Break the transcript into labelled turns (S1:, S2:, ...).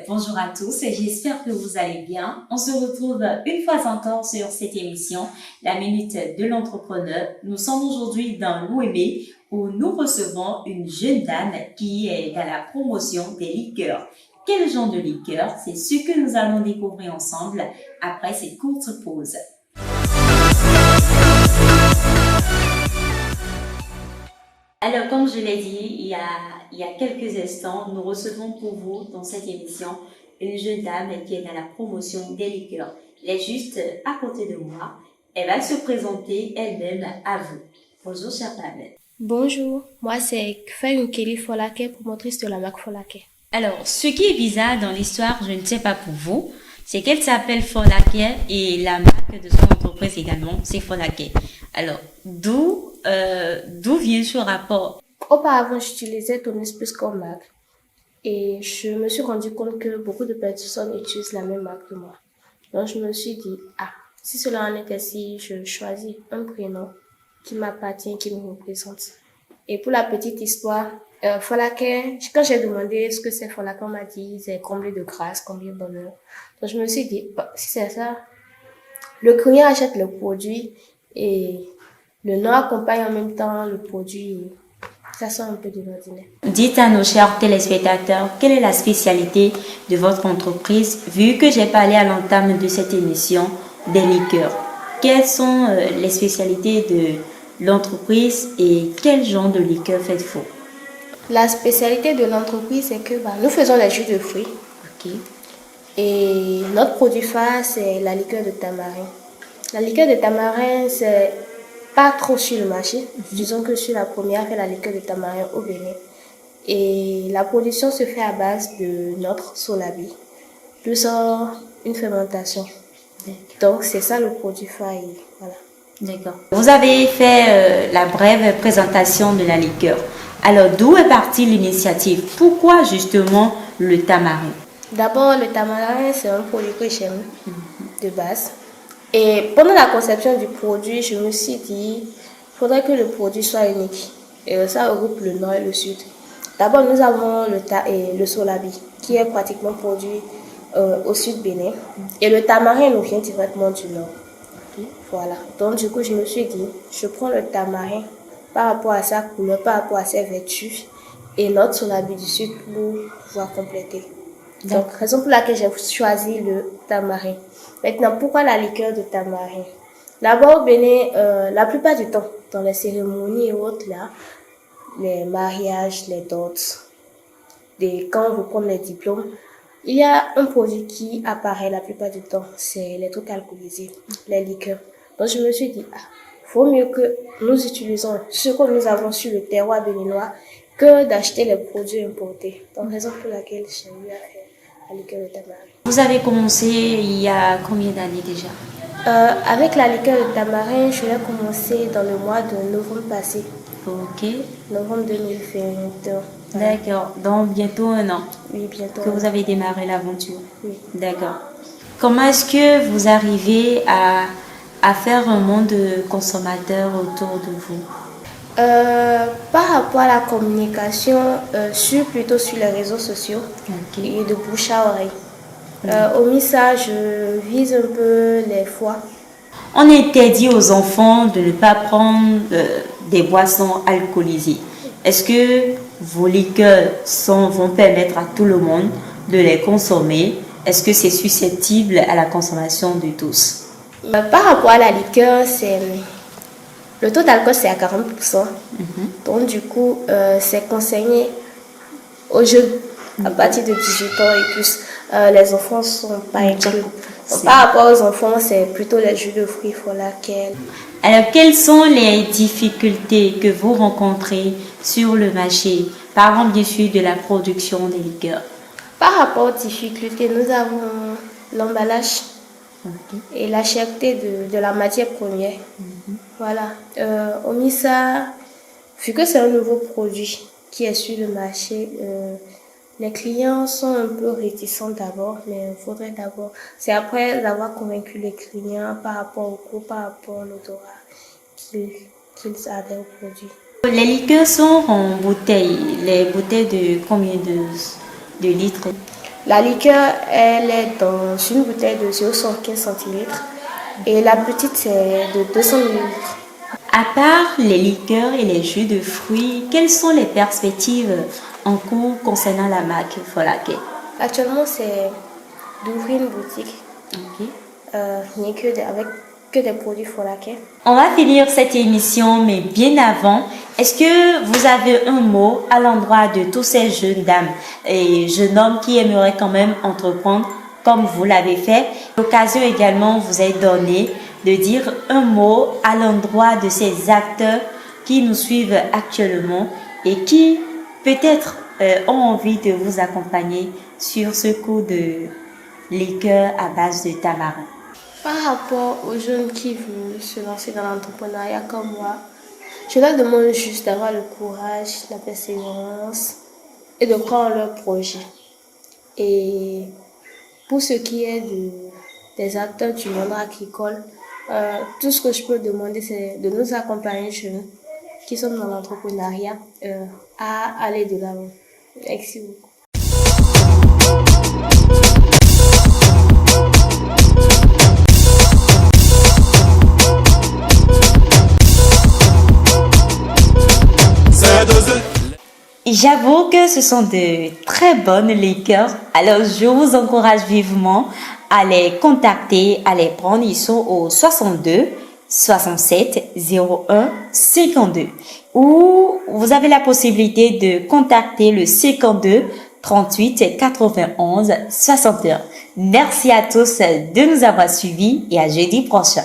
S1: bonjour à tous, j'espère que vous allez bien. On se retrouve une fois encore sur cette émission, la Minute de l'Entrepreneur. Nous sommes aujourd'hui dans l'OME où nous recevons une jeune dame qui est dans la promotion des liqueurs. Quel genre de liqueur? C'est ce que nous allons découvrir ensemble après cette courte pause. Alors, comme je l'ai dit il y a quelques instants, nous recevons pour vous dans cette émission une jeune dame qui est dans la promotion des liqueurs. Elle est juste à côté de moi. Elle va se présenter elle-même à vous. Bonjour, chère dame.
S2: Bonjour, moi c'est Kfayunkeli Folake, promotrice de la marque Folake.
S1: Alors, ce qui est bizarre dans l'histoire, je ne sais pas pour vous, c'est qu'elle s'appelle Folake et la marque de son entreprise également, c'est Folake. Alors, d'où vient ce rapport?
S2: Auparavant, j'utilisais Tonus Plus comme marque et je me suis rendu compte que beaucoup de personnes utilisent la même marque que moi. Donc, je me suis dit, si cela en est ainsi, je choisis un prénom qui m'appartient, qui me représente. Et pour la petite histoire, Folake, quand j'ai demandé ce que c'est Folake, on m'a dit c'est comblé de grâce, comblé de bonheur. Donc, je me suis dit, si c'est ça, le client achète le produit et le nom accompagne en même temps le produit. Ça sort un peu de l'ordinaire.
S1: Dites à nos chers téléspectateurs, quelle est la spécialité de votre entreprise, vu que j'ai parlé à l'entame de cette émission des liqueurs. Quelles sont les spécialités de l'entreprise et quel genre de liqueur faites-vous?
S2: La spécialité de l'entreprise, c'est que nous faisons les jus de fruits.
S1: Ok.
S2: Et notre produit phare, c'est la liqueur de tamarin. La liqueur de tamarin, c'est pas trop sur le marché. Disons que je suis la première à faire la liqueur de tamarin au Bénin. Et la production se fait à base de notre solabi, plus une fermentation. Donc c'est ça le produit phare. Voilà.
S1: D'accord. Vous avez fait la brève présentation de la liqueur. Alors, d'où est partie l'initiative? Pourquoi justement le tamarin?
S2: D'abord, le tamarin, c'est un produit que j'aime de base. Et pendant la conception du produit, je me suis dit, il faudrait que le produit soit unique. Et ça regroupe le nord et le sud. D'abord, nous avons le solabi, qui est pratiquement produit au sud Bénin. Et le tamarin nous vient directement du nord. Voilà. Donc, du coup, je me suis dit, je prends le tamarin par rapport à sa couleur, par rapport à ses vertus, et notre solabi du sud pour pouvoir compléter. Donc, raison pour laquelle j'ai choisi le tamarin. Maintenant, pourquoi la liqueur de tamarin? Là-bas au Bénin, la plupart du temps, dans les cérémonies et autres, là, les mariages, les dots, quand on reprend les diplômes, il y a un produit qui apparaît la plupart du temps, c'est les trucs alcoolisés, les liqueurs. Donc, je me suis dit, faut mieux que nous utilisons ce que nous avons sur le terroir béninois que d'acheter les produits importés. Donc, raison pour laquelle j'ai eu à faire la liqueur de tamarin.
S1: Vous avez commencé il y a combien d'années déjà?
S2: Avec la liqueur de tamarin, je l'ai commencé dans le mois de novembre passé.
S1: Ok.
S2: Novembre 2021.
S1: D'accord. Donc bientôt un an.
S2: Oui, bientôt.
S1: Que vous avez démarré l'aventure.
S2: Oui.
S1: D'accord. Comment est-ce que vous arrivez à faire un monde de consommateurs autour de vous?
S2: Par rapport à la communication, plutôt sur les réseaux sociaux et de bouche à oreille. Au MISA, je vise un peu les foies.
S1: On interdit aux enfants de ne pas prendre des boissons alcoolisées. Est-ce que vos liqueurs vont permettre à tout le monde de les consommer? Est-ce que c'est susceptible à la consommation de tous?
S2: Par rapport à la liqueur, le taux d'alcool c'est à 40%. Donc du coup, c'est conseillé aux jeunes à partir de 18 ans et plus. Les enfants ne sont pas inclus. Par rapport aux enfants, c'est plutôt les jus de fruits Folake.
S1: Alors, quelles sont les difficultés que vous rencontrez sur le marché, parlant bien sûr de la production des liqueurs?
S2: Par rapport aux difficultés, nous avons l'emballage et la cherté de la matière première. Voilà. Au MISA, vu que c'est un nouveau produit qui est sur le marché, les clients sont un peu réticents d'abord, mais il faudrait d'abord, c'est après avoir convaincu les clients par rapport au goût, par rapport à l'odorat, qu'ils adhèrent au produit.
S1: Les liqueurs sont en bouteilles. Les bouteilles de combien de litres?
S2: La liqueur, elle est dans une bouteille de 0,75 centilitres et la petite, c'est de 200 millilitres.
S1: À part les liqueurs et les jus de fruits, quelles sont les perspectives en cours concernant la marque Folake?
S2: Actuellement, c'est d'ouvrir une boutique rien avec que des produits Folake.
S1: On va finir cette émission, mais bien avant, est-ce que vous avez un mot à l'endroit de tous ces jeunes dames et jeunes hommes qui aimeraient quand même entreprendre comme vous l'avez fait? L'occasion également vous est donnée de dire un mot à l'endroit de ces acteurs qui nous suivent actuellement et qui peut-être ont envie de vous accompagner sur ce cours de liqueur à base de tamarin.
S2: Par rapport aux jeunes qui veulent se lancer dans l'entrepreneuriat comme moi, je leur demande juste d'avoir le courage, la persévérance et de croire en leur projet. Et pour ce qui est des acteurs du monde agricole, tout ce que je peux demander, c'est de nous accompagner, jeunes qui sommes dans l'entrepreneuriat, à aller de l'avant. Merci beaucoup.
S1: J'avoue que ce sont de très bonnes liqueurs. Alors, je vous encourage vivement à les contacter, à les prendre. Ils sont au 62 67 01 52. Ou vous avez la possibilité de contacter le 52 38 91 61. Merci à tous de nous avoir suivis et à jeudi prochain.